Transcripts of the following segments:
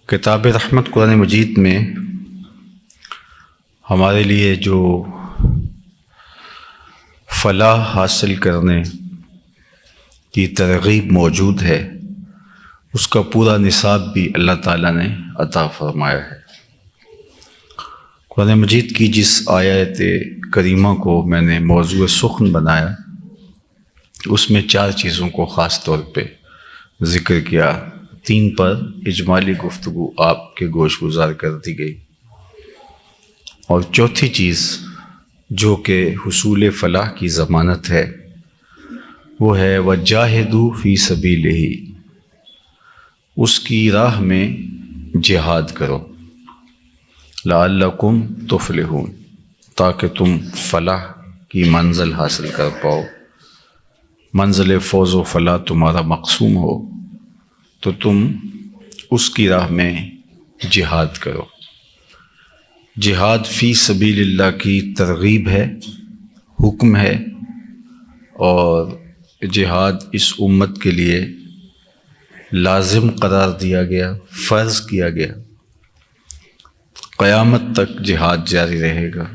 کتاب رحمت قرآن مجید میں ہمارے لیے جو فلاح حاصل کرنے کی ترغیب موجود ہے اس کا پورا نصاب بھی اللہ تعالیٰ نے عطا فرمایا ہے۔ قرآن مجید کی جس آیت کریمہ کو میں نے موضوع سخن بنایا اس میں 4 چیزوں کو خاص طور پہ ذکر کیا، 3 پر اجمالی گفتگو آپ کے گوش گزار کر دی گئی، اور چوتھی چیز جو کہ حصول فلاح کی ضمانت ہے وہ ہے وَجَاهِدُوا فِي سَبِيلِهِ، اس کی راہ میں جہاد کرو، لعلکم تفلحون، تاکہ تم فلاح کی منزل حاصل کر پاؤ، منزل فوز و فلاح تمہارا مقسوم ہو تو تم اس کی راہ میں جہاد کرو۔ جہاد فی سبیل اللہ کی ترغیب ہے، حکم ہے، اور جہاد اس امت کے لیے لازم قرار دیا گیا، فرض کیا گیا، قیامت تک جہاد جاری رہے گا۔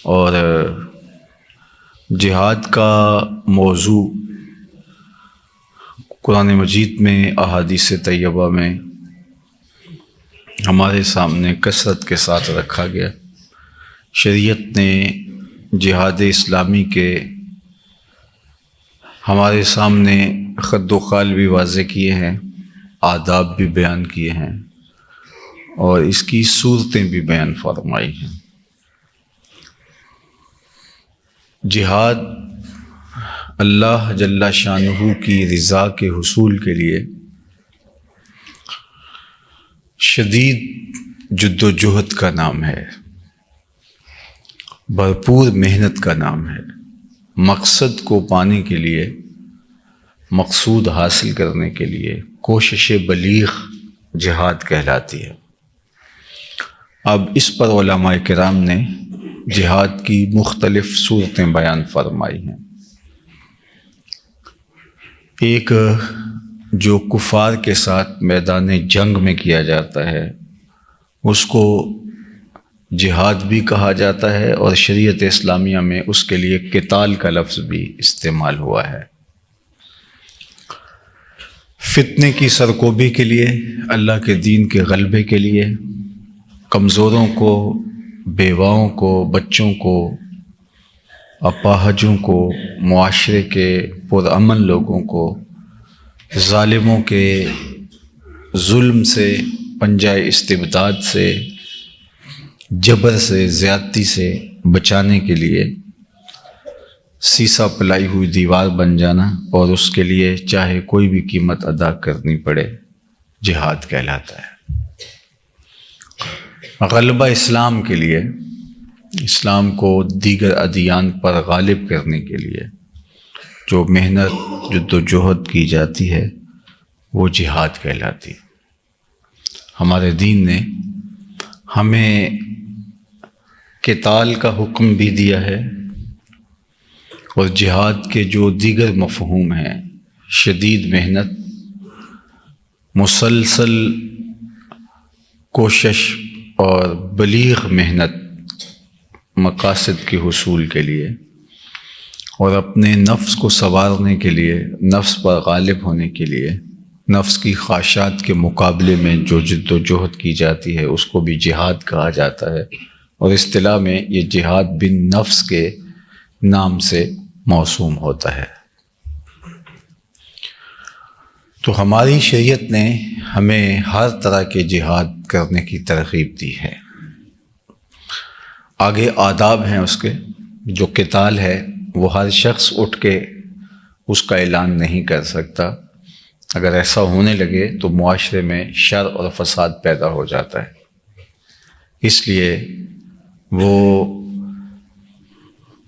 اور جہاد کا موضوع قرآن مجید میں، احادیث طیبہ میں ہمارے سامنے کثرت کے ساتھ رکھا گیا۔ شریعت نے جہاد اسلامی کے ہمارے سامنے خد و خال بھی واضح کیے ہیں، آداب بھی بیان کیے ہیں، اور اس کی صورتیں بھی بیان فرمائی ہیں۔ جہاد اللہ جل شانہ کی رضا کے حصول کے لیے شدید جد و جہد کا نام ہے، بھرپور محنت کا نام ہے، مقصد کو پانے کے لیے، مقصود حاصل کرنے کے لیے کوشش بلیغ جہاد کہلاتی ہے۔ اب اس پر علماء کرام نے جہاد کی مختلف صورتیں بیان فرمائی ہیں۔ ایک جو کفار کے ساتھ میدان جنگ میں کیا جاتا ہے اس کو جہاد بھی کہا جاتا ہے، اور شریعت اسلامیہ میں اس کے لیے قتال کا لفظ بھی استعمال ہوا ہے۔ فتنے کی سرکوبی کے لیے، اللہ کے دین کے غلبے کے لیے، کمزوروں کو، بیواؤں کو، بچوں کو، اپاہجوں کو، معاشرے کے پرامن لوگوں کو ظالموں کے ظلم سے، پنجہ استبداد سے، جبر سے، زیادتی سے بچانے کے لیے سیسا پلائی ہوئی دیوار بن جانا، اور اس کے لیے چاہے کوئی بھی قیمت ادا کرنی پڑے، جہاد کہلاتا ہے۔ غلبہ اسلام کے لیے، اسلام کو دیگر ادیان پر غالب کرنے کے لیے جو محنت، جد و جہد کی جاتی ہے وہ جہاد کہلاتی ہے۔ ہمارے دین نے ہمیں قتال کا حکم بھی دیا ہے، اور جہاد کے جو دیگر مفہوم ہیں، شدید محنت، مسلسل کوشش اور بلیغ محنت مقاصد کے حصول کے لیے، اور اپنے نفس کو سنوارنے کے لیے، نفس پر غالب ہونے کے لیے، نفس کی خواہشات کے مقابلے میں جو جد و جہد کی جاتی ہے اس کو بھی جہاد کہا جاتا ہے، اور اصطلاح میں یہ جہاد بن نفس کے نام سے موسوم ہوتا ہے۔ تو ہماری شریعت نے ہمیں ہر طرح کے جہاد کرنے کی ترغیب دی ہے۔ آگے آداب ہیں اس کے، جو قتال ہے وہ ہر شخص اٹھ کے اس کا اعلان نہیں کر سکتا، اگر ایسا ہونے لگے تو معاشرے میں شر اور فساد پیدا ہو جاتا ہے۔ اس لیے وہ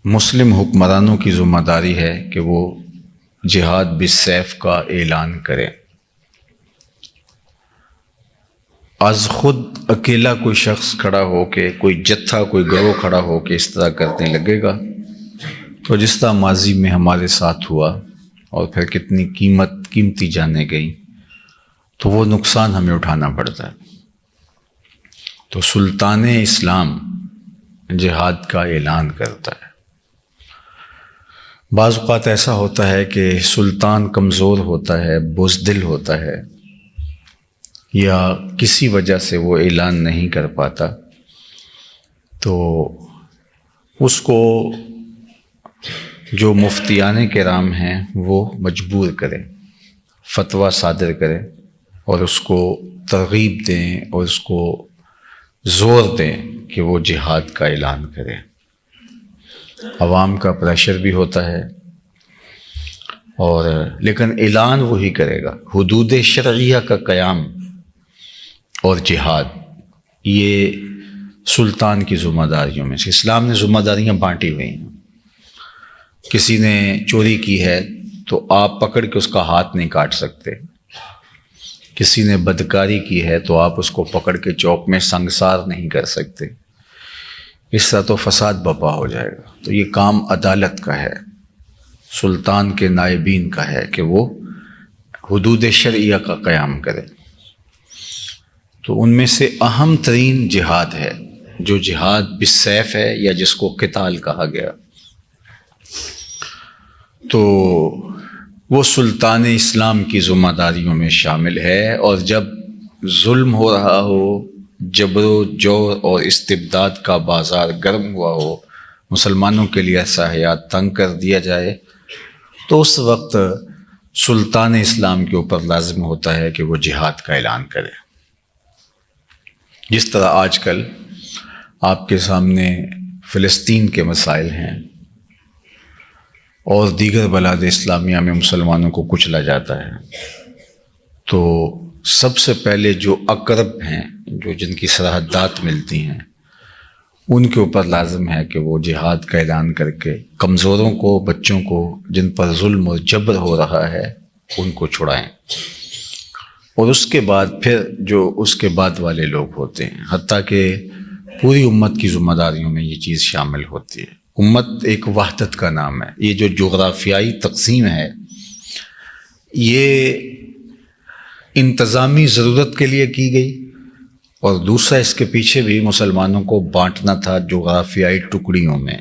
مسلم حکمرانوں کی ذمہ داری ہے کہ وہ جہاد بالسیف کا اعلان کریں۔ از خود اکیلا کوئی شخص کھڑا ہو کے، کوئی جتھا، کوئی گروہ کھڑا ہو کے اس طرح کرنے لگے گا تو جس طرح ماضی میں ہمارے ساتھ ہوا، اور پھر کتنی قیمتی جانیں گئیں، تو وہ نقصان ہمیں اٹھانا پڑتا ہے۔ تو سلطان اسلام جہاد کا اعلان کرتا ہے۔ بعض اوقات ایسا ہوتا ہے کہ سلطان کمزور ہوتا ہے، بزدل ہوتا ہے، یا کسی وجہ سے وہ اعلان نہیں کر پاتا، تو اس کو جو مفتیان کرام ہیں وہ مجبور کریں، فتویٰ صادر کریں اور اس کو ترغیب دیں اور اس کو زور دیں کہ وہ جہاد کا اعلان کرے۔ عوام کا پریشر بھی ہوتا ہے، اور لیکن اعلان وہی کرے گا۔ حدود شرعیہ کا قیام اور جہاد یہ سلطان کی ذمہ داریوں میں سے۔ اسلام نے ذمہ داریاں بانٹی ہوئی ہیں۔ کسی نے چوری کی ہے تو آپ پکڑ کے اس کا ہاتھ نہیں کاٹ سکتے، کسی نے بدکاری کی ہے تو آپ اس کو پکڑ کے چوک میں سنگسار نہیں کر سکتے، اس طرح تو فساد برپا ہو جائے گا۔ تو یہ کام عدالت کا ہے، سلطان کے نائبین کا ہے کہ وہ حدود شرعیہ کا قیام کرے۔ تو ان میں سے اہم ترین جہاد ہے، جو جہاد بالسیف ہے یا جس کو قتال کہا گیا۔ تو وہ سلطان اسلام کی ذمہ داریوں میں شامل ہے، اور جب ظلم ہو رہا ہو، جبر و جور اور استبداد کا بازار گرم ہوا ہو، مسلمانوں کے لیے ایسا حیات تنگ کر دیا جائے، تو اس وقت سلطان اسلام کے اوپر لازم ہوتا ہے کہ وہ جہاد کا اعلان کرے۔ جس طرح آج کل آپ کے سامنے فلسطین کے مسائل ہیں اور دیگر بلاد اسلامیہ میں مسلمانوں کو کچلا جاتا ہے، تو سب سے پہلے جو اقرب ہیں، جو جن کی سرحدات ملتی ہیں، ان کے اوپر لازم ہے کہ وہ جہاد کا اعلان کر کے کمزوروں کو، بچوں کو جن پر ظلم اور جبر ہو رہا ہے، ان کو چھڑائیں۔ اور اس کے بعد پھر جو اس کے بعد والے لوگ ہوتے ہیں، حتیٰ کہ پوری امت کی ذمہ داریوں میں یہ چیز شامل ہوتی ہے۔ امت ایک وحدت کا نام ہے۔ یہ جو جغرافیائی تقسیم ہے، یہ انتظامی ضرورت کے لیے کی گئی، اور دوسرا اس کے پیچھے بھی مسلمانوں کو بانٹنا تھا جغرافیائی ٹکڑیوں میں۔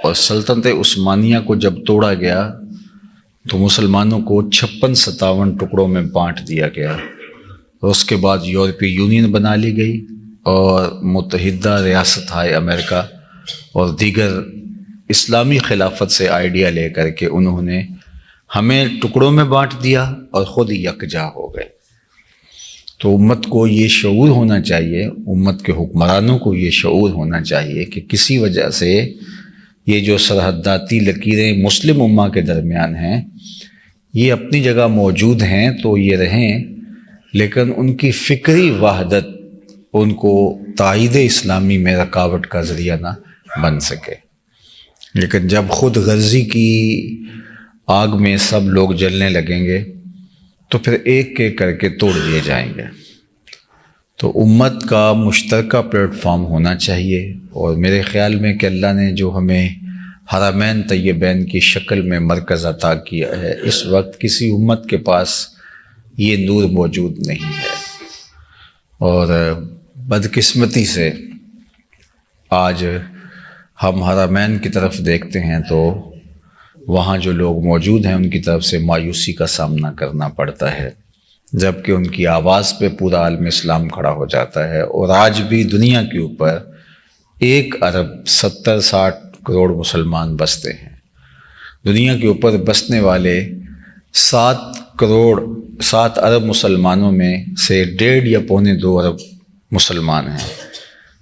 اور سلطنت عثمانیہ کو جب توڑا گیا تو مسلمانوں کو 56-57 ٹکڑوں میں بانٹ دیا گیا، اور اس کے بعد یورپی یونین بنا لی گئی، اور متحدہ ریاستہائے امریکہ اور دیگر اسلامی خلافت سے آئیڈیا لے کر کے انہوں نے ہمیں ٹکڑوں میں بانٹ دیا اور خود یکجا ہو گئے۔ تو امت کو یہ شعور ہونا چاہیے، امت کے حکمرانوں کو یہ شعور ہونا چاہیے کہ کسی وجہ سے یہ جو سرحداتی لکیریں مسلم امہ کے درمیان ہیں، یہ اپنی جگہ موجود ہیں تو یہ رہیں، لیکن ان کی فکری وحدت ان کو تائید اسلامی میں رکاوٹ کا ذریعہ نہ بن سکے۔ لیکن جب خود غرضی کی آگ میں سب لوگ جلنے لگیں گے تو پھر ایک ایک کر کے توڑ دیے جائیں گے۔ تو امت کا مشترکہ پلیٹ فارم ہونا چاہیے، اور میرے خیال میں کہ اللہ نے جو ہمیں حرمین طیبین کی شکل میں مرکز عطا کیا ہے، اس وقت کسی امت کے پاس یہ نور موجود نہیں ہے، اور بدقسمتی سے آج ہم حرمین کی طرف دیکھتے ہیں تو وہاں جو لوگ موجود ہیں ان کی طرف سے مایوسی کا سامنا کرنا پڑتا ہے، جبکہ ان کی آواز پہ پورا عالم اسلام کھڑا ہو جاتا ہے۔ اور آج بھی دنیا کے اوپر 1.70-60 کروڑ مسلمان بستے ہیں۔ دنیا کے اوپر بسنے والے 7 ارب مسلمانوں میں سے 1.5 یا 2.25 ارب مسلمان ہیں،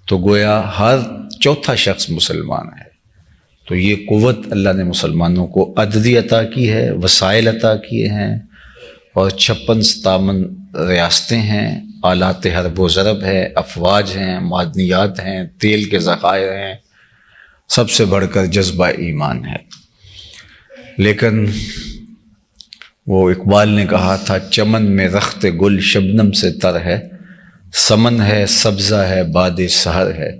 تو گویا ہر چوتھا شخص مسلمان ہے۔ تو یہ قوت اللہ نے مسلمانوں کو عددی عطا کی ہے، وسائل عطا کیے ہیں، اور 56-57 ریاستیں ہیں، آلات حرب و ضرب ہے، افواج ہیں، معدنیات ہیں، تیل کے ذخائر ہیں، سب سے بڑھ کر جذبہ ایمان ہے۔ لیکن وہ اقبال نے کہا تھا، چمن میں رخت گل شبنم سے تر ہے، سمن ہے سبزہ ہے باد سحر ہے،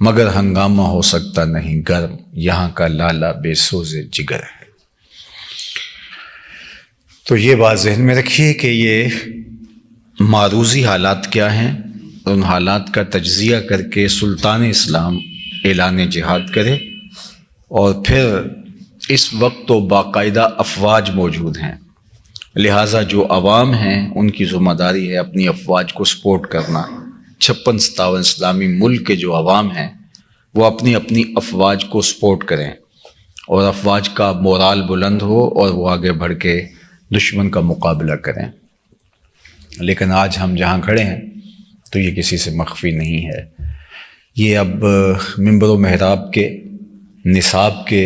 مگر ہنگامہ ہو سکتا نہیں گرم، یہاں کا لالا بے سوز جگر ہے۔ تو یہ بات ذہن میں رکھیے کہ یہ معروضی حالات کیا ہیں، ان حالات کا تجزیہ کر کے سلطان اسلام اعلان جہاد کرے، اور پھر اس وقت تو باقاعدہ افواج موجود ہیں، لہٰذا جو عوام ہیں ان کی ذمہ داری ہے اپنی افواج کو سپورٹ کرنا۔ 56-57 اسلامی ملک کے جو عوام ہیں وہ اپنی اپنی افواج کو سپورٹ کریں، اور افواج کا مورال بلند ہو اور وہ آگے بڑھ کے دشمن کا مقابلہ کریں۔ لیکن آج ہم جہاں کھڑے ہیں تو یہ کسی سے مخفی نہیں ہے، یہ اب منبر و محراب کے، نصاب کے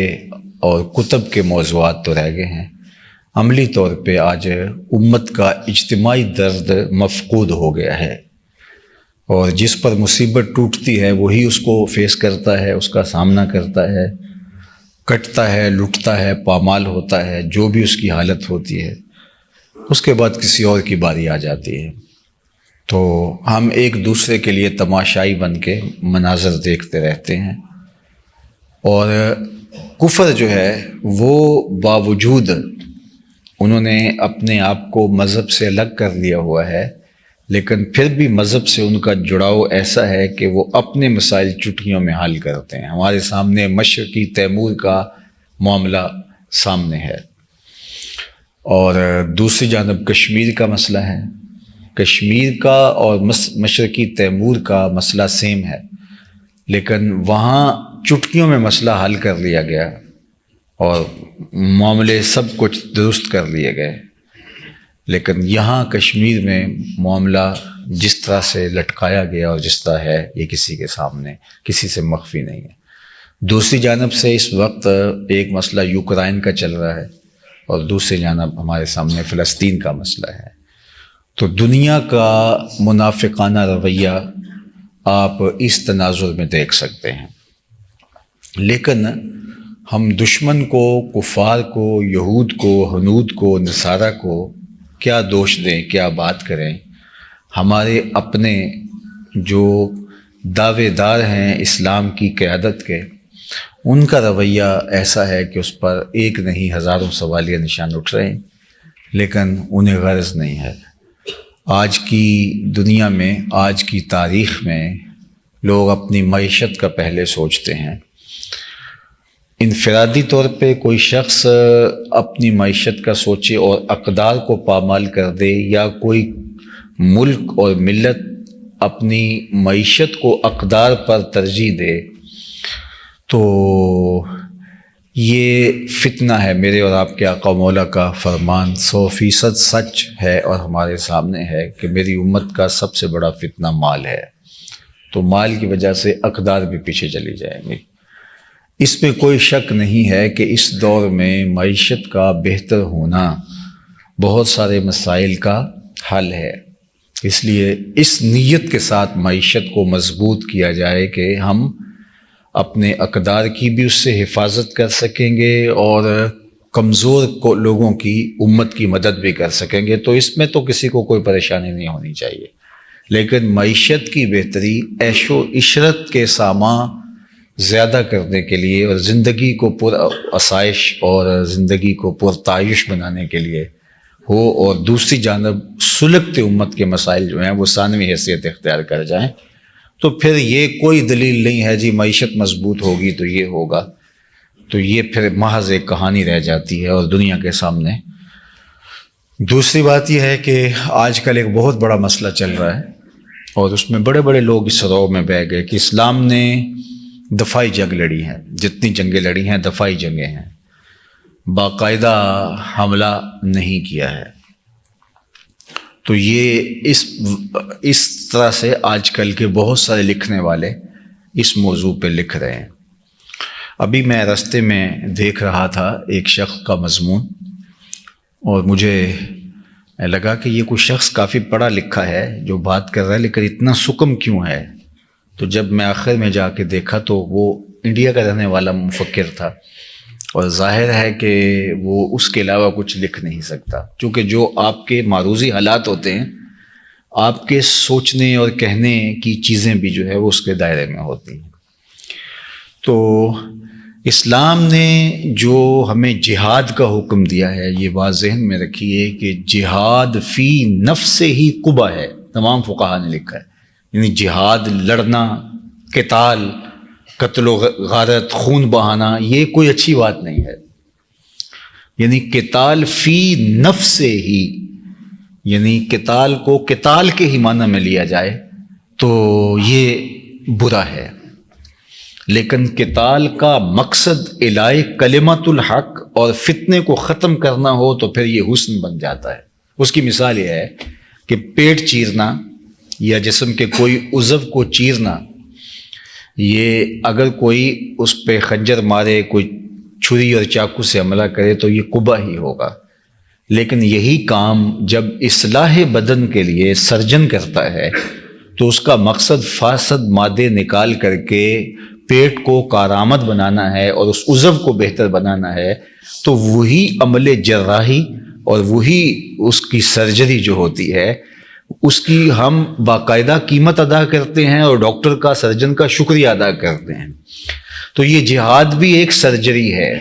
اور کتب کے موضوعات تو رہ گئے ہیں، عملی طور پہ آج امت کا اجتماعی درد مفقود ہو گیا ہے، اور جس پر مصیبت ٹوٹتی ہے وہی اس کو فیس کرتا ہے، اس کا سامنا کرتا ہے، کٹتا ہے، لٹتا ہے، پامال ہوتا ہے، جو بھی اس کی حالت ہوتی ہے، اس کے بعد کسی اور کی باری آ جاتی ہے۔ تو ہم ایک دوسرے کے لیے تماشائی بن کے مناظر دیکھتے رہتے ہیں، اور کفر جو ہے وہ باوجود انہوں نے اپنے آپ کو مذہب سے الگ کر لیا ہوا ہے، لیکن پھر بھی مذہب سے ان کا جڑاؤ ایسا ہے کہ وہ اپنے مسائل چٹکیوں میں حل کرتے ہیں۔ ہمارے سامنے مشرقی تیمور کا معاملہ سامنے ہے، اور دوسری جانب کشمیر کا مسئلہ ہے۔ کشمیر کا اور مشرقی تیمور کا مسئلہ سیم ہے، لیکن وہاں چٹکیوں میں مسئلہ حل کر لیا گیا اور معاملے سب کچھ درست کر لیے گئے، لیکن یہاں کشمیر میں معاملہ جس طرح سے لٹکایا گیا اور جس طرح ہے یہ کسی کے سامنے، کسی سے مخفی نہیں ہے۔ دوسری جانب سے اس وقت ایک مسئلہ یوکرائن کا چل رہا ہے، اور دوسری جانب ہمارے سامنے فلسطین کا مسئلہ ہے۔ تو دنیا کا منافقانہ رویہ آپ اس تناظر میں دیکھ سکتے ہیں، لیکن ہم دشمن کو، کفار کو، یہود کو، ہنود کو، نصارہ کو کیا دوش دیں، کیا بات کریں؟ ہمارے اپنے جو دعوے دار ہیں اسلام کی قیادت کے، ان کا رویہ ایسا ہے کہ اس پر ایک نہیں ہزاروں سوالیہ نشان اٹھ رہے ہیں، لیکن انہیں غرض نہیں ہے۔ آج کی دنیا میں، آج کی تاریخ میں لوگ اپنی معیشت کا پہلے سوچتے ہیں۔ انفرادی طور پہ کوئی شخص اپنی معیشت کا سوچے اور اقدار کو پامال کر دے، یا کوئی ملک اور ملت اپنی معیشت کو اقدار پر ترجیح دے، تو یہ فتنہ ہے۔ میرے اور آپ کے آقا مولا کا فرمان 100% سچ ہے اور ہمارے سامنے ہے کہ میری امت کا سب سے بڑا فتنہ مال ہے، تو مال کی وجہ سے اقدار بھی پیچھے چلی جائیں گی۔ اس میں کوئی شک نہیں ہے کہ اس دور میں معیشت کا بہتر ہونا بہت سارے مسائل کا حل ہے، اس لیے اس نیت کے ساتھ معیشت کو مضبوط کیا جائے کہ ہم اپنے اقدار کی بھی اس سے حفاظت کر سکیں گے اور کمزور کو لوگوں کی، امت کی مدد بھی کر سکیں گے، تو اس میں تو کسی کو کوئی پریشانی نہیں ہونی چاہیے۔ لیکن معیشت کی بہتری، عیش و عشرت کے سامان زیادہ کرنے کے لیے اور زندگی کو پر آسائش اور زندگی کو پرتعیش بنانے کے لیے ہو، اور دوسری جانب سلگتے امت کے مسائل جو ہیں وہ ثانوی حیثیت اختیار کر جائیں، تو پھر یہ کوئی دلیل نہیں ہے جی معیشت مضبوط ہوگی تو یہ ہوگا، تو یہ پھر محض ایک کہانی رہ جاتی ہے اور دنیا کے سامنے۔ دوسری بات یہ ہے کہ آج کل ایک بہت بڑا مسئلہ چل رہا ہے، اور اس میں بڑے بڑے لوگ اس رو میں بہہ گئے کہ اسلام نے دفاعی جنگ لڑی ہیں، جتنی جنگیں لڑی ہیں دفاعی جنگیں ہیں، باقاعدہ حملہ نہیں کیا ہے۔ تو یہ اس طرح سے آج کل کے بہت سارے لکھنے والے اس موضوع پہ لکھ رہے ہیں۔ ابھی میں راستے میں دیکھ رہا تھا ایک شخص کا مضمون، اور مجھے لگا کہ یہ کوئی شخص کافی پڑھا لکھا ہے جو بات کر رہا ہے، لیکن اتنا سکم کیوں ہے؟ تو جب میں آخر میں جا کے دیکھا تو وہ انڈیا کا رہنے والا مفکر تھا، اور ظاہر ہے کہ وہ اس کے علاوہ کچھ لکھ نہیں سکتا، چونکہ جو آپ کے معروضی حالات ہوتے ہیں، آپ کے سوچنے اور کہنے کی چیزیں بھی جو ہے وہ اس کے دائرے میں ہوتی ہیں۔ تو اسلام نے جو ہمیں جہاد کا حکم دیا ہے یہ بات ذہن میں رکھیے کہ جہاد فی نفس ہی قبح ہے، تمام فقہا نے لکھا ہے، یعنی جہاد لڑنا، قتال، قتل و غارت، خون بہانا، یہ کوئی اچھی بات نہیں ہے۔ یعنی قتال فی نفس ہی، یعنی قتال کو قتال کے ہی معنی میں لیا جائے تو یہ برا ہے، لیکن قتال کا مقصد الہی کلمت الحق اور فتنے کو ختم کرنا ہو تو پھر یہ حسن بن جاتا ہے۔ اس کی مثال یہ ہے کہ پیٹ چیرنا یا جسم کے کوئی عضو کو چیرنا، یہ اگر کوئی اس پہ خنجر مارے، کوئی چھری اور چاقو سے حملہ کرے تو یہ قبح ہی ہوگا، لیکن یہی کام جب اصلاح بدن کے لیے سرجن کرتا ہے تو اس کا مقصد فاسد مادے نکال کر کے پیٹ کو کارآمد بنانا ہے اور اس عضو کو بہتر بنانا ہے، تو وہی عمل جراحی اور وہی اس کی سرجری جو ہوتی ہے اس کی ہم باقاعدہ قیمت ادا کرتے ہیں اور ڈاکٹر کا، سرجن کا شکریہ ادا کرتے ہیں۔ تو یہ جہاد بھی ایک سرجری ہے،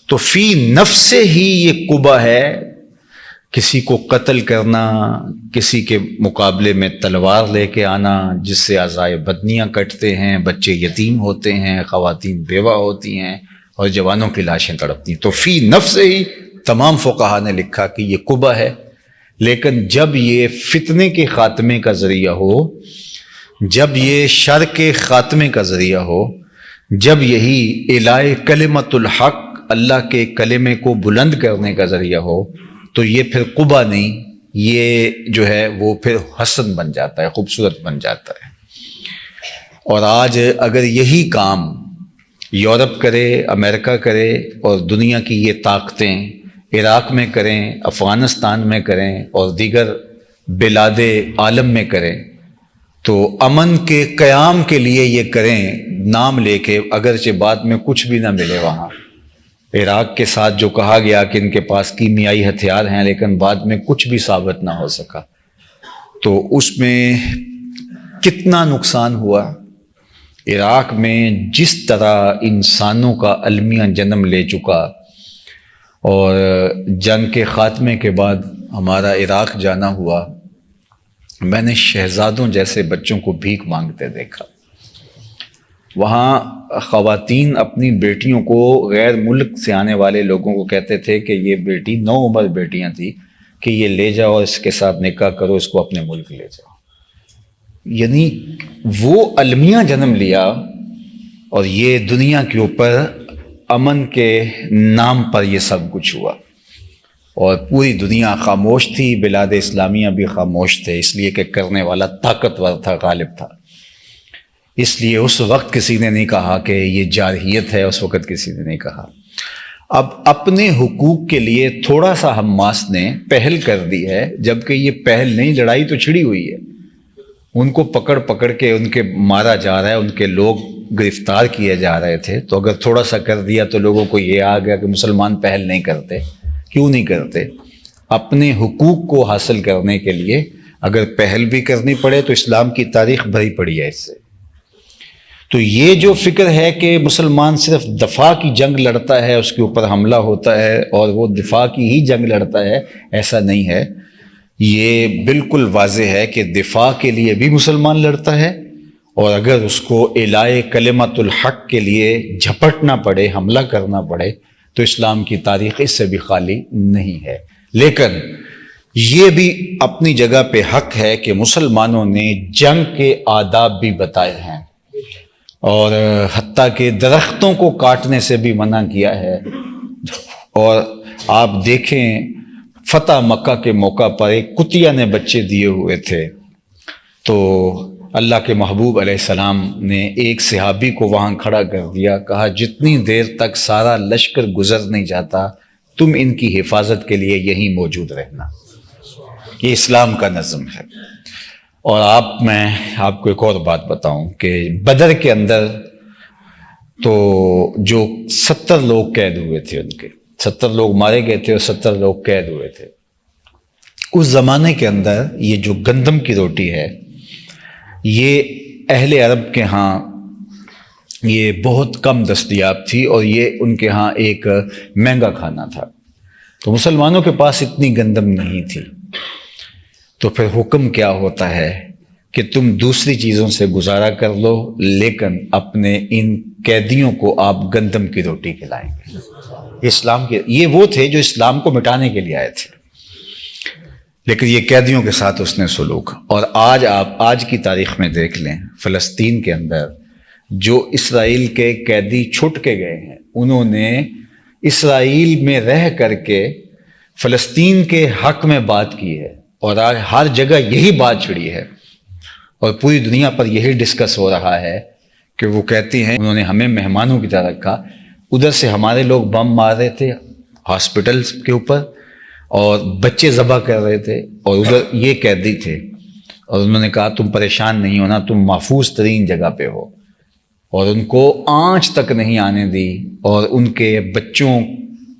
تو فی نفس سے ہی یہ قبح ہے۔ کسی کو قتل کرنا، کسی کے مقابلے میں تلوار لے کے آنا جس سے اعضائے بدنیاں کٹتے ہیں، بچے یتیم ہوتے ہیں، خواتین بیوہ ہوتی ہیں اور جوانوں کی لاشیں تڑپتی ہیں، تو فی نفس سے ہی تمام فقہا نے لکھا کہ یہ قبح ہے۔ لیکن جب یہ فتنے کے خاتمے کا ذریعہ ہو، جب یہ شر کے خاتمے کا ذریعہ ہو، جب یہی الہی کلمت الحق، اللہ کے کلمے کو بلند کرنے کا ذریعہ ہو، تو یہ پھر قبح نہیں، یہ جو ہے وہ پھر حسن بن جاتا ہے، خوبصورت بن جاتا ہے۔ اور آج اگر یہی کام یورپ کرے، امریکہ کرے اور دنیا کی یہ طاقتیں عراق میں کریں، افغانستان میں کریں اور دیگر بلاد عالم میں کریں، تو امن کے قیام کے لیے یہ کریں نام لے کے، اگرچہ بعد میں کچھ بھی نہ ملے۔ وہاں عراق کے ساتھ جو کہا گیا کہ ان کے پاس کیمیائی ہتھیار ہیں، لیکن بعد میں کچھ بھی ثابت نہ ہو سکا، تو اس میں کتنا نقصان ہوا۔ عراق میں جس طرح انسانوں کا المیہ جنم لے چکا، اور جنگ کے خاتمے کے بعد ہمارا عراق جانا ہوا، میں نے شہزادوں جیسے بچوں کو بھیک مانگتے دیکھا۔ وہاں خواتین اپنی بیٹیوں کو، غیر ملک سے آنے والے لوگوں کو کہتے تھے کہ یہ بیٹی، نو عمر بیٹیاں تھیں، کہ یہ لے جاؤ اور اس کے ساتھ نکاح کرو، اس کو اپنے ملک لے جاؤ۔ یعنی وہ المیہ جنم لیا، اور یہ دنیا کے اوپر امن کے نام پر یہ سب کچھ ہوا، اور پوری دنیا خاموش تھی، بلاد اسلامیہ بھی خاموش تھے، اس لیے کہ کرنے والا طاقتور تھا، غالب تھا۔ اس لیے اس وقت کسی نے نہیں کہا کہ یہ جارحیت ہے، اس وقت کسی نے نہیں کہا۔ اب اپنے حقوق کے لیے تھوڑا سا حماس نے پہل کر دی ہے، جبکہ یہ پہل نہیں، لڑائی تو چھڑی ہوئی ہے۔ ان کو پکڑ پکڑ کے ان کے مارا جا رہا ہے، ان کے لوگ گرفتار کیے جا رہے تھے، تو اگر تھوڑا سا کر دیا تو لوگوں کو یہ آ گیا کہ مسلمان پہل نہیں کرتے۔ کیوں نہیں کرتے؟ اپنے حقوق کو حاصل کرنے کے لیے اگر پہل بھی کرنی پڑے تو اسلام کی تاریخ بھری پڑی ہے اس سے۔ تو یہ جو فکر ہے کہ مسلمان صرف دفاع کی جنگ لڑتا ہے، اس کے اوپر حملہ ہوتا ہے اور وہ دفاع کی ہی جنگ لڑتا ہے، ایسا نہیں ہے۔ یہ بالکل واضح ہے کہ دفاع کے لیے بھی مسلمان لڑتا ہے، اور اگر اس کو الہی کلمت الحق کے لیے جھپٹنا پڑے، حملہ کرنا پڑے، تو اسلام کی تاریخ اس سے بھی خالی نہیں ہے۔ لیکن یہ بھی اپنی جگہ پہ حق ہے کہ مسلمانوں نے جنگ کے آداب بھی بتائے ہیں، اور حتیٰ کہ درختوں کو کاٹنے سے بھی منع کیا ہے۔ اور آپ دیکھیں فتح مکہ کے موقع پر ایک کتیا نے بچے دیے ہوئے تھے، تو اللہ کے محبوب علیہ السلام نے ایک صحابی کو وہاں کھڑا کر دیا، کہا جتنی دیر تک سارا لشکر گزر نہیں جاتا تم ان کی حفاظت کے لیے یہیں موجود رہنا۔ یہ اسلام کا نظم ہے۔ اور میں آپ کو ایک اور بات بتاؤں کہ بدر کے اندر تو جو 70 لوگ قید ہوئے تھے، ان کے 70 لوگ مارے گئے تھے اور 70 لوگ قید ہوئے تھے۔ اس زمانے کے اندر یہ جو گندم کی روٹی ہے، یہ اہل عرب کے ہاں یہ بہت کم دستیاب تھی اور یہ ان کے ہاں ایک مہنگا کھانا تھا، تو مسلمانوں کے پاس اتنی گندم نہیں تھی، تو پھر حکم کیا ہوتا ہے کہ تم دوسری چیزوں سے گزارا کر لو لیکن اپنے ان قیدیوں کو آپ گندم کی روٹی کھلائیں گے۔ اسلام کے یہ وہ تھے جو اسلام کو مٹانے کے لیے آئے تھے، لیکن یہ قیدیوں کے ساتھ اس نے سلوک۔ اور آج کی تاریخ میں دیکھ لیں، فلسطین کے اندر جو اسرائیل کے قیدی چھٹ کے گئے ہیں، انہوں نے اسرائیل میں رہ کر کے فلسطین کے حق میں بات کی ہے، اور آج ہر جگہ یہی بات چھڑی ہے، اور پوری دنیا پر یہی ڈسکس ہو رہا ہے کہ وہ کہتی ہیں انہوں نے ہمیں مہمانوں کی طرح رکھا، ادھر سے ہمارے لوگ بم مار رہے تھے ہاسپٹلز کے اوپر اور بچے ذبح کر رہے تھے، اور ادھر یہ قیدی تھے، اور انہوں نے کہا تم پریشان نہیں ہونا، تم محفوظ ترین جگہ پہ ہو، اور ان کو آنچ تک نہیں آنے دی، اور ان کے بچوں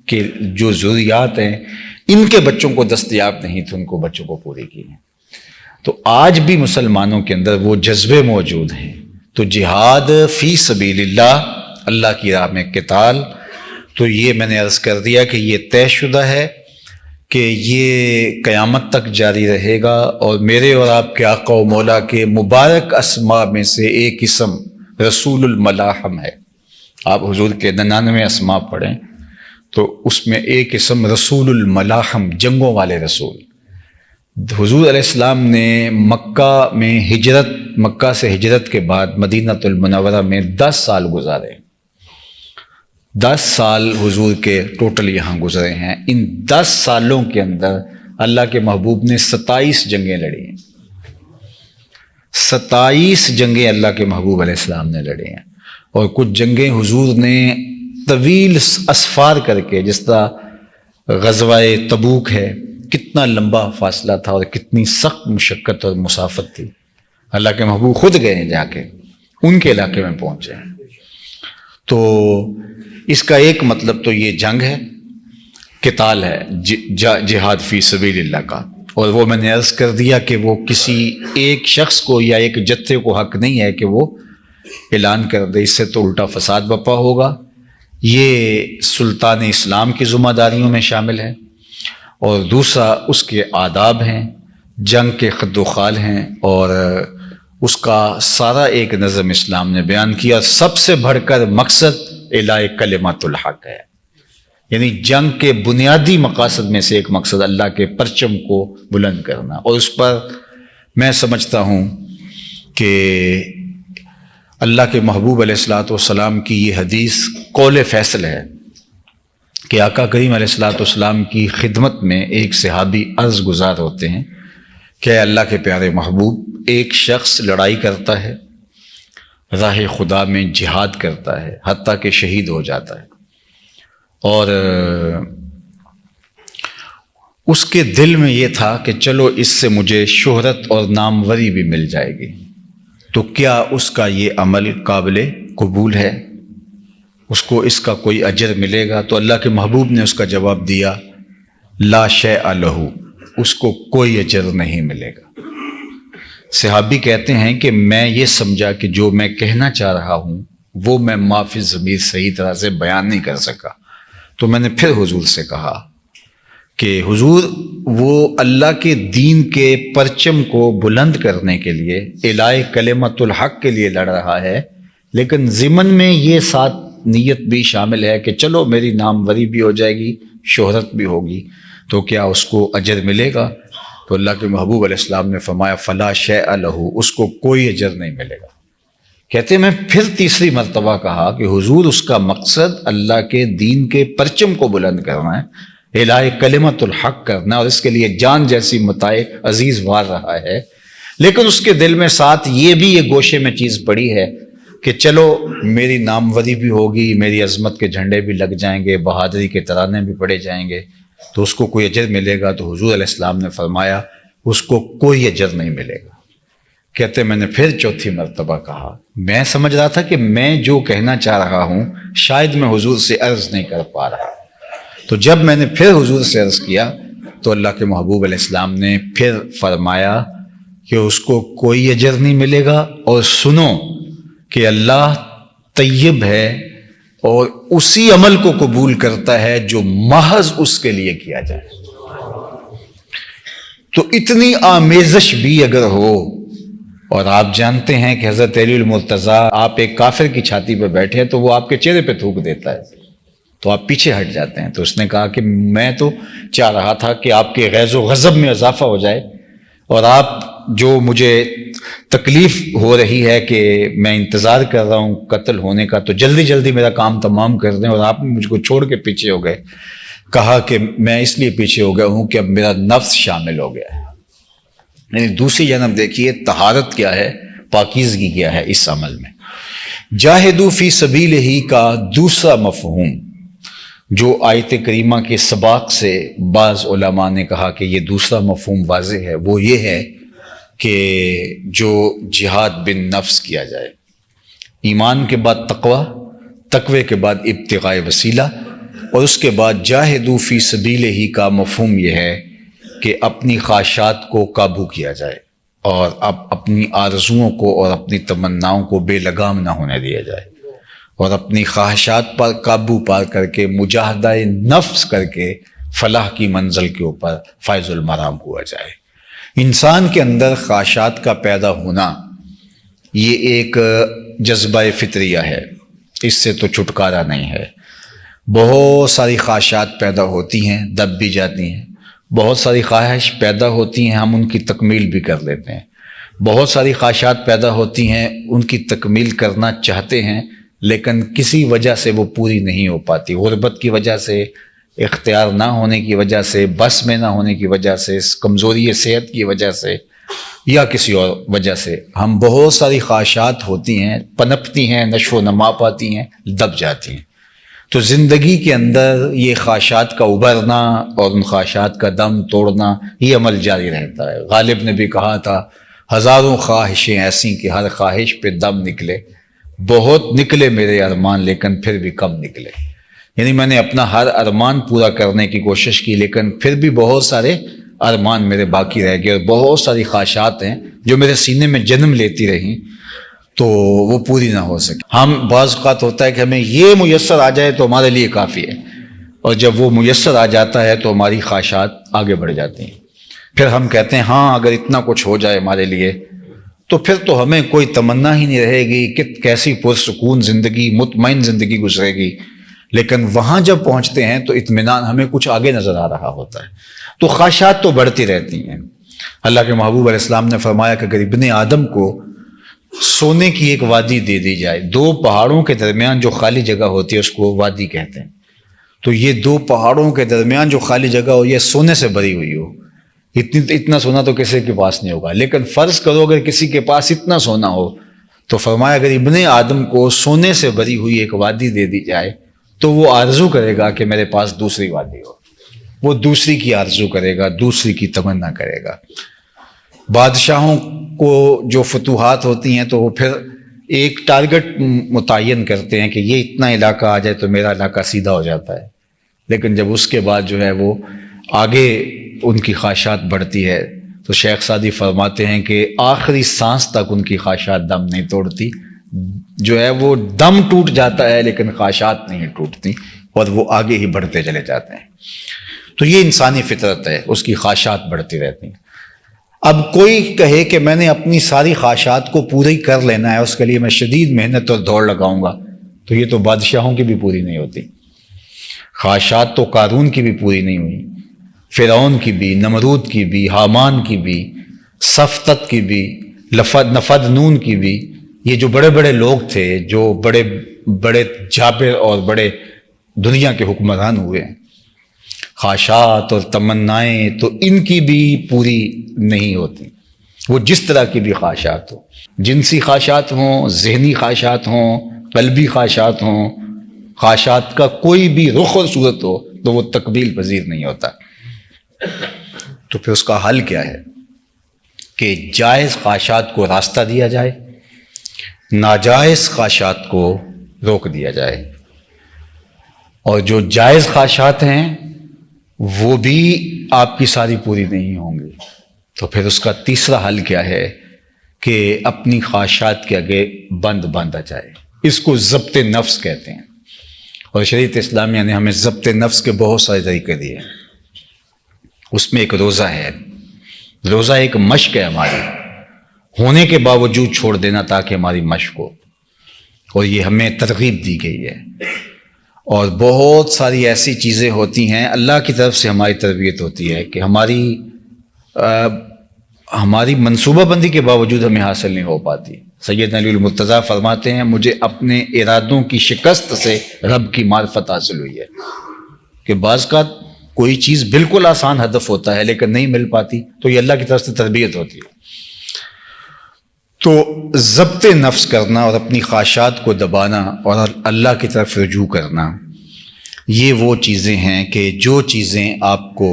کے جو ضروریات ہیں ان کے بچوں کو دستیاب نہیں تھے، ان کو بچوں کو پوری کی ہیں۔ تو آج بھی مسلمانوں کے اندر وہ جذبے موجود ہیں، تو جہاد فی سبیل اللہ، اللہ کی راہ میں قتال، تو یہ میں نے عرض کر دیا کہ یہ طے شدہ ہے کہ یہ قیامت تک جاری رہے گا، اور میرے اور آپ کے آقا و مولا کے مبارک اسماء میں سے ایک اسم رسول الملاحم ہے۔ آپ حضور کے 99 اسماء پڑھیں تو اس میں ایک اسم رسول الملاحم، جنگوں والے رسول۔ حضور علیہ السلام نے مکہ سے ہجرت کے بعد مدینہ المنورہ میں 10 سال گزارے، 10 سال حضور کے ٹوٹل یہاں گزرے ہیں۔ ان 10 سالوں کے اندر اللہ کے محبوب نے 27 جنگیں لڑی ہیں، 27 جنگیں اللہ کے محبوب علیہ السلام نے لڑی ہیں، اور کچھ جنگیں حضور نے طویل اسفار کر کے، جس طرح غزوہ تبوک ہے، کتنا لمبا فاصلہ تھا اور کتنی سخت مشقت اور مسافت تھی، اللہ کے محبوب خود گئے ہیں، جا کے ان کے علاقے میں پہنچے ہیں۔ تو اس کا ایک مطلب تو یہ جنگ ہے، قتال ہے، جہاد فی سبیل اللہ کا، اور وہ میں نے عرض کر دیا کہ وہ کسی ایک شخص کو یا ایک جتھے کو حق نہیں ہے کہ وہ اعلان کر دے، اس سے تو الٹا فساد برپا ہوگا۔ یہ سلطان اسلام کی ذمہ داریوں میں شامل ہے، اور دوسرا اس کے آداب ہیں، جنگ کے خد و خال ہیں، اور اس کا سارا ایک نظم اسلام نے بیان کیا۔ سب سے بڑھ کر مقصد اعلاء کلمۃ الحق ہے، یعنی جنگ کے بنیادی مقاصد میں سے ایک مقصد اللہ کے پرچم کو بلند کرنا، اور اس پر میں سمجھتا ہوں کہ اللہ کے محبوب علیہ الصلوۃ والسلام کی یہ حدیث قول فیصل ہے کہ آقا کریم علیہ الصلوۃ والسلام کی خدمت میں ایک صحابی عرض گزار ہوتے ہیں کہ اے اللہ کے پیارے محبوب، ایک شخص لڑائی کرتا ہے، راہ خدا میں جہاد کرتا ہے، حتیٰ کہ شہید ہو جاتا ہے، اور اس کے دل میں یہ تھا کہ چلو اس سے مجھے شہرت اور ناموری بھی مل جائے گی، تو کیا اس کا یہ عمل قابل قبول ہے؟ اس کو اس کا کوئی اجر ملے گا؟ تو اللہ کے محبوب نے اس کا جواب دیا، لا شیء لہ، اس کو کوئی اجر نہیں ملے گا۔ صحابی کہتے ہیں کہ میں یہ سمجھا کہ جو میں کہنا چاہ رہا ہوں وہ میں معافی ضمیر صحیح طرح سے بیان نہیں کر سکا، تو میں نے پھر حضور سے کہا کہ حضور، وہ اللہ کے دین کے پرچم کو بلند کرنے کے لیے، اعلاء کلمۃ الحق کے لیے لڑ رہا ہے، لیکن ضمن میں یہ ساتھ نیت بھی شامل ہے کہ چلو میری ناموری بھی ہو جائے گی، شہرت بھی ہوگی، تو کیا اس کو اجر ملے گا؟ تو اللہ کے محبوب علیہ السلام نے فرمایا فلا شیء لہ، اس کو کوئی اجر نہیں ملے گا۔ کہتے ہیں میں پھر تیسری مرتبہ کہا کہ حضور، اس کا مقصد اللہ کے دین کے پرچم کو بلند کرنا ہے، اعلاء کلمۃ الحق کرنا، اور اس کے لیے جان جیسی متاع عزیز وار رہا ہے، لیکن اس کے دل میں ساتھ یہ بھی یہ گوشے میں چیز پڑی ہے کہ چلو میری ناموری بھی ہوگی، میری عظمت کے جھنڈے بھی لگ جائیں گے، بہادری کے ترانے بھی پڑے جائیں گے، تو اس کو کوئی اجر ملے گا؟ تو حضور علیہ السلام نے فرمایا اس کو کوئی اجر نہیں ملے گا۔ کہتے میں نے پھر چوتھی مرتبہ کہا، میں سمجھ رہا تھا کہ میں جو کہنا چاہ رہا ہوں شاید میں حضور سے عرض نہیں کر پا رہا، تو جب میں نے پھر حضور سے عرض کیا تو اللہ کے محبوب علیہ السلام نے پھر فرمایا کہ اس کو کوئی اجر نہیں ملے گا، اور سنو کہ اللہ طیب ہے اور اسی عمل کو قبول کرتا ہے جو محض اس کے لیے کیا جائے. تو اتنی آمیزش بھی اگر ہو، اور آپ جانتے ہیں کہ حضرت علی المرتضیٰ آپ ایک کافر کی چھاتی پہ بیٹھے تو وہ آپ کے چہرے پہ تھوک دیتا ہے تو آپ پیچھے ہٹ جاتے ہیں. تو اس نے کہا کہ میں تو چاہ رہا تھا کہ آپ کے غیظ و غضب میں اضافہ ہو جائے، اور آپ جو مجھے تکلیف ہو رہی ہے کہ میں انتظار کر رہا ہوں قتل ہونے کا، تو جلدی جلدی میرا کام تمام کر دیں، اور آپ مجھ کو چھوڑ کے پیچھے ہو گئے. کہا کہ میں اس لیے پیچھے ہو گیا ہوں کہ اب میرا نفس شامل ہو گیا ہے. یعنی دوسری جانب دیکھیے طہارت کیا ہے، پاکیزگی کیا ہے اس عمل میں. جاہدوا فی سبیلہ کا دوسرا مفہوم جو آیت کریمہ کے سباق سے بعض علماء نے کہا کہ یہ دوسرا مفہوم واضح ہے، وہ یہ ہے کہ جو جہاد بن نفس کیا جائے. ایمان کے بعد تقوی، تقوی کے بعد ابتغاء وسیلہ، اور اس کے بعد جاہدوا فی سبیلہ کا مفہوم یہ ہے کہ اپنی خواہشات کو قابو کیا جائے اور اب اپنی آرزوؤں کو اور اپنی تمناؤں کو بے لگام نہ ہونے دیا جائے، اور اپنی خواہشات پر قابو پا کر کے مجاہدہ نفس کر کے فلاح کی منزل کے اوپر فائز المرام ہوا جائے. انسان کے اندر خواہشات کا پیدا ہونا یہ ایک جذبہ فطریہ ہے، اس سے تو چھٹکارا نہیں ہے. بہت ساری خواہشات پیدا ہوتی ہیں، دب بھی جاتی ہیں. بہت ساری خواہش پیدا ہوتی ہیں، ہم ان کی تکمیل بھی کر لیتے ہیں. بہت ساری خواہشات پیدا ہوتی ہیں، ان کی تکمیل کرنا چاہتے ہیں لیکن کسی وجہ سے وہ پوری نہیں ہو پاتی. غربت کی وجہ سے، اختیار نہ ہونے کی وجہ سے، بس میں نہ ہونے کی وجہ سے، کمزوری صحت کی وجہ سے، یا کسی اور وجہ سے ہم بہت ساری خواہشات ہوتی ہیں، پنپتی ہیں، نشو و نما پاتی ہیں، دب جاتی ہیں. تو زندگی کے اندر یہ خواہشات کا ابھرنا اور ان خواہشات کا دم توڑنا یہ عمل جاری رہتا ہے. غالب نے بھی کہا تھا ہزاروں خواہشیں ایسی کہ ہر خواہش پہ دم نکلے، بہت نکلے میرے ارمان لیکن پھر بھی کم نکلے. یعنی میں نے اپنا ہر ارمان پورا کرنے کی کوشش کی لیکن پھر بھی بہت سارے ارمان میرے باقی رہ گئے، اور بہت ساری خواہشات ہیں جو میرے سینے میں جنم لیتی رہیں تو وہ پوری نہ ہو سکے. ہم بعض اوقات ہوتا ہے کہ ہمیں یہ میسر آ جائے تو ہمارے لیے کافی ہے، اور جب وہ میسر آ جاتا ہے تو ہماری خواہشات آگے بڑھ جاتی ہیں. پھر ہم کہتے ہیں ہاں اگر اتنا کچھ ہو جائے ہمارے لیے تو پھر تو ہمیں کوئی تمنا ہی نہیں رہے گی کہ کیسی پرسکون زندگی، مطمئن زندگی گزرے گی. لیکن وہاں جب پہنچتے ہیں تو اطمینان ہمیں کچھ آگے نظر آ رہا ہوتا ہے. تو خواہشات تو بڑھتی رہتی ہیں. اللہ کے محبوب علیہ السلام نے فرمایا کہ اگر ابن آدم کو سونے کی ایک وادی دے دی جائے، دو پہاڑوں کے درمیان جو خالی جگہ ہوتی ہے اس کو وادی کہتے ہیں، تو یہ دو پہاڑوں کے درمیان جو خالی جگہ ہو یہ سونے سے بھری ہوئی ہو، اتنا سونا تو کسی کے پاس نہیں ہوگا. لیکن فرض کرو اگر کسی کے پاس اتنا سونا ہو تو فرمایا اگر ابن آدم کو سونے سے بھری ہوئی ایک وادی دے دی جائے تو وہ آرزو کرے گا کہ میرے پاس دوسری وادی ہو. وہ دوسری کی آرزو کرے گا، دوسری کی تمنا کرے گا. بادشاہوں کو جو فتوحات ہوتی ہیں تو وہ پھر ایک ٹارگٹ متعین کرتے ہیں کہ یہ اتنا علاقہ آ جائے تو میرا علاقہ سیدھا ہو جاتا ہے. لیکن جب اس کے بعد جو ہے وہ آگے ان کی خواہشات بڑھتی ہے تو شیخ سعدی فرماتے ہیں کہ آخری سانس تک ان کی خواہشات دم نہیں توڑتی. جو ہے وہ دم ٹوٹ جاتا ہے لیکن خواہشات نہیں ٹوٹتی اور وہ آگے ہی بڑھتے چلے جاتے ہیں. تو یہ انسانی فطرت ہے، اس کی خواہشات بڑھتی رہتی ہیں. اب کوئی کہے کہ میں نے اپنی ساری خواہشات کو پوری کر لینا ہے، اس کے لیے میں شدید محنت اور دوڑ لگاؤں گا، تو یہ تو بادشاہوں کی بھی پوری نہیں ہوتی. خواہشات تو قارون کی بھی پوری نہیں ہوئی، فرعون کی بھی، نمرود کی بھی، حامان کی بھی، صفتت کی بھی، نفد نون کی بھی. یہ جو بڑے بڑے لوگ تھے، جو بڑے بڑے جابر اور بڑے دنیا کے حکمران ہوئے ہیں، خواہشات اور تمنائیں تو ان کی بھی پوری نہیں ہوتی. وہ جس طرح کی بھی خواہشات ہوں، جنسی خواہشات ہوں، ذہنی خواہشات ہوں، قلبی خواہشات ہوں، خواہشات کا کوئی بھی رخ اور صورت ہو تو وہ تقبیل پذیر نہیں ہوتا. تو پھر اس کا حل کیا ہے کہ جائز خواہشات کو راستہ دیا جائے، ناجائز خواہشات کو روک دیا جائے، اور جو جائز خواہشات ہیں وہ بھی آپ کی ساری پوری نہیں ہوں گی. تو پھر اس کا تیسرا حل کیا ہے کہ اپنی خواہشات کے آگے بند باندھا جائے. اس کو ضبط نفس کہتے ہیں، اور شریعت اسلامیہ نے ہمیں ضبط نفس کے بہت سارے طریقے دیے ہیں۔ اس میں ایک روزہ ہے، روزہ ایک مشق ہے ہماری، ہونے کے باوجود چھوڑ دینا تاکہ ہماری مشق ہو، اور یہ ہمیں ترغیب دی گئی ہے۔ اور بہت ساری ایسی چیزیں ہوتی ہیں اللہ کی طرف سے ہماری تربیت ہوتی ہے کہ ہماری منصوبہ بندی کے باوجود ہمیں حاصل نہیں ہو پاتی۔ سیدنا علی المرتضیٰ فرماتے ہیں مجھے اپنے ارادوں کی شکست سے رب کی معرفت حاصل ہوئی ہے، کہ بعض کا کوئی چیز بالکل آسان ہدف ہوتا ہے لیکن نہیں مل پاتی، تو یہ اللہ کی طرف سے تربیت ہوتی ہے۔ تو ضبط نفس کرنا اور اپنی خواہشات کو دبانا اور اللہ کی طرف رجوع کرنا، یہ وہ چیزیں ہیں کہ جو چیزیں آپ کو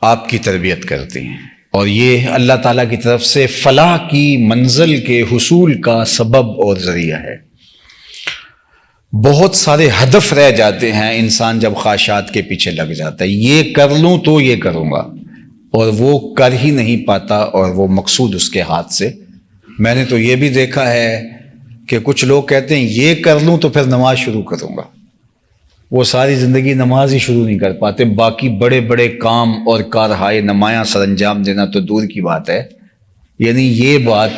آپ کی تربیت کرتی ہیں، اور یہ اللہ تعالیٰ کی طرف سے فلاح کی منزل کے حصول کا سبب اور ذریعہ ہے۔ بہت سارے ہدف رہ جاتے ہیں انسان جب خواہشات کے پیچھے لگ جاتا ہے، یہ کر لوں تو یہ کروں گا، اور وہ کر ہی نہیں پاتا، اور وہ مقصود اس کے ہاتھ سے۔ میں نے تو یہ بھی دیکھا ہے کہ کچھ لوگ کہتے ہیں یہ کر لوں تو پھر نماز شروع کروں گا، وہ ساری زندگی نماز ہی شروع نہیں کر پاتے، باقی بڑے بڑے کام اور کارہائے نمایاں سر انجام دینا تو دور کی بات ہے۔ یعنی یہ بات